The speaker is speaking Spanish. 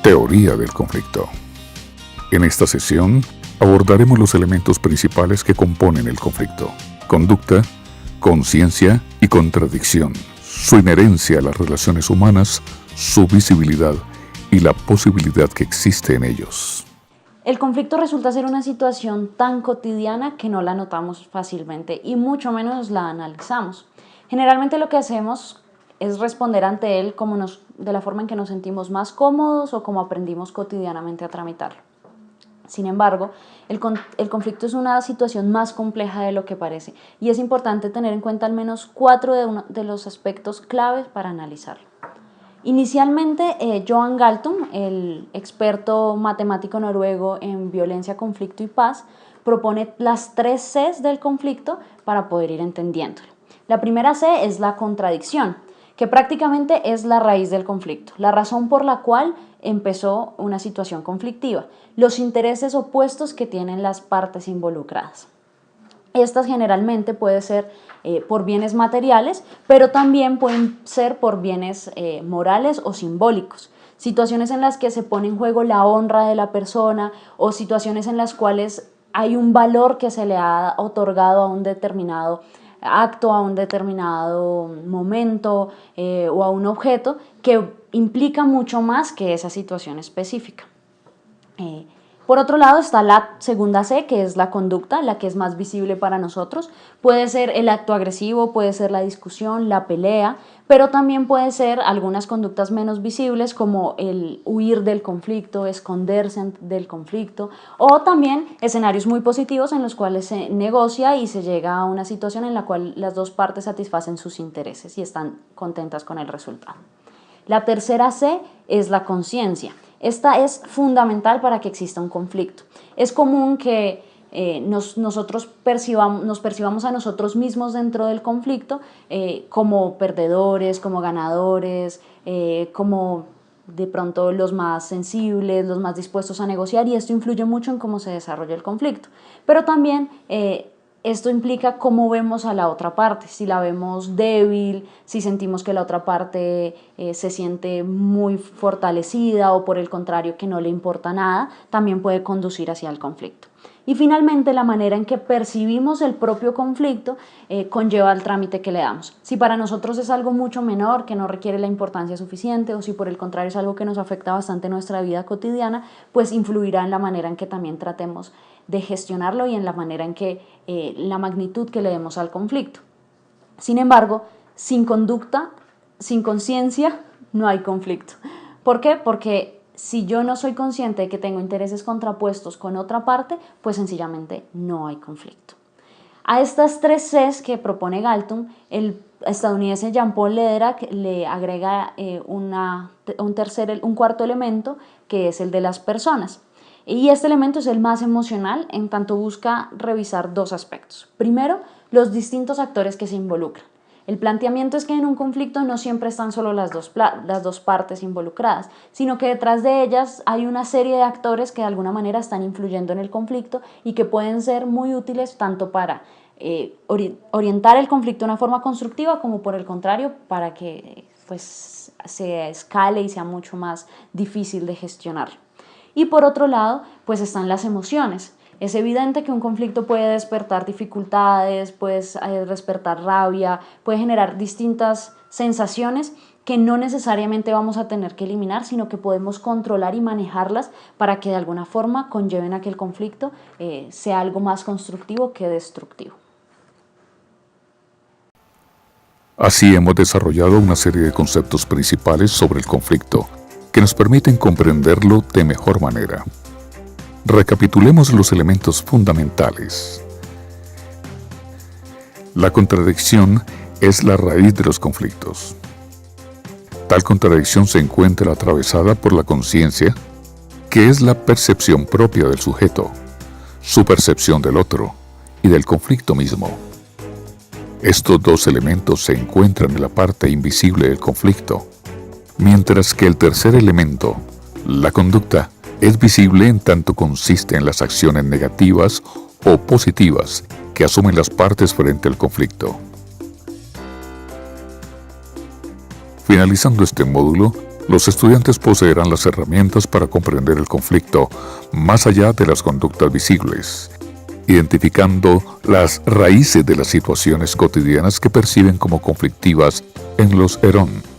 Teoría del conflicto. En esta sesión abordaremos los elementos principales que componen el conflicto: conducta, conciencia y contradicción, su inherencia a las relaciones humanas, su visibilidad y la posibilidad que existe en ellos. El conflicto resulta ser una situación tan cotidiana que no la notamos fácilmente y mucho menos la analizamos. Generalmente lo que hacemos es responder ante él de la forma en que nos sentimos más cómodos o como aprendimos cotidianamente a tramitarlo. Sin embargo, el conflicto es una situación más compleja de lo que parece y es importante tener en cuenta al menos 4 de los aspectos claves para analizarlo. Inicialmente, Johan Galtung, el experto matemático noruego en violencia, conflicto y paz, propone las 3 Cs del conflicto para poder ir entendiéndolo. La primera C es la contradicción, que prácticamente es la raíz del conflicto, la razón por la cual empezó una situación conflictiva, los intereses opuestos que tienen las partes involucradas. Estas generalmente pueden ser por bienes materiales, pero también pueden ser por bienes morales o simbólicos. Situaciones en las que se pone en juego la honra de la persona o situaciones en las cuales hay un valor que se le ha otorgado a un determinado acto, a un determinado momento o a un objeto que implica mucho más que esa situación específica. Por otro lado está la segunda C, que es la conducta, la que es más visible para nosotros. Puede ser el acto agresivo, puede ser la discusión, la pelea, pero también puede ser algunas conductas menos visibles como el huir del conflicto, esconderse del conflicto, o también escenarios muy positivos en los cuales se negocia y se llega a una situación en la cual las dos partes satisfacen sus intereses y están contentas con el resultado. La tercera C es la conciencia. Esta es fundamental para que exista un conflicto. Es común que nosotros nos percibamos a nosotros mismos dentro del conflicto como perdedores, como ganadores, como de pronto los más sensibles, los más dispuestos a negociar, y esto influye mucho en cómo se desarrolla el conflicto. Pero también esto implica cómo vemos a la otra parte, si la vemos débil, si sentimos que la otra parte se siente muy fortalecida o por el contrario que no le importa nada, también puede conducir hacia el conflicto. Y finalmente la manera en que percibimos el propio conflicto conlleva el trámite que le damos. Si para nosotros es algo mucho menor, que no requiere la importancia suficiente, o si por el contrario es algo que nos afecta bastante en nuestra vida cotidiana, pues influirá en la manera en que también tratemos de gestionarlo y en la manera en que la magnitud que le demos al conflicto. Sin embargo, sin conducta, sin conciencia, no hay conflicto. ¿Por qué? Porque si yo no soy consciente de que tengo intereses contrapuestos con otra parte, pues sencillamente no hay conflicto. A estas 3 Cs que propone Galtung, el estadounidense Jean-Paul Lederach le agrega un cuarto elemento, que es el de las personas. Y este elemento es el más emocional, en tanto busca revisar 2 aspectos. Primero, los distintos actores que se involucran. El planteamiento es que en un conflicto no siempre están solo las dos partes involucradas, sino que detrás de ellas hay una serie de actores que de alguna manera están influyendo en el conflicto y que pueden ser muy útiles tanto para orientar el conflicto de una forma constructiva como por el contrario para que pues, se escale y sea mucho más difícil de gestionar. Y por otro lado, pues están las emociones. Es evidente que un conflicto puede despertar dificultades, puede despertar rabia, puede generar distintas sensaciones que no necesariamente vamos a tener que eliminar, sino que podemos controlar y manejarlas para que de alguna forma conlleven a que el conflicto sea algo más constructivo que destructivo. Así hemos desarrollado una serie de conceptos principales sobre el conflicto que nos permiten comprenderlo de mejor manera. Recapitulemos los elementos fundamentales. La contradicción es la raíz de los conflictos. Tal contradicción se encuentra atravesada por la conciencia, que es la percepción propia del sujeto, su percepción del otro y del conflicto mismo. Estos 2 elementos se encuentran en la parte invisible del conflicto, mientras que el tercer elemento, la conducta, es visible en tanto consiste en las acciones negativas o positivas que asumen las partes frente al conflicto. Finalizando este módulo, Los estudiantes poseerán las herramientas para comprender el conflicto más allá de las conductas visibles, identificando las raíces de las situaciones cotidianas que perciben como conflictivas en los Herón.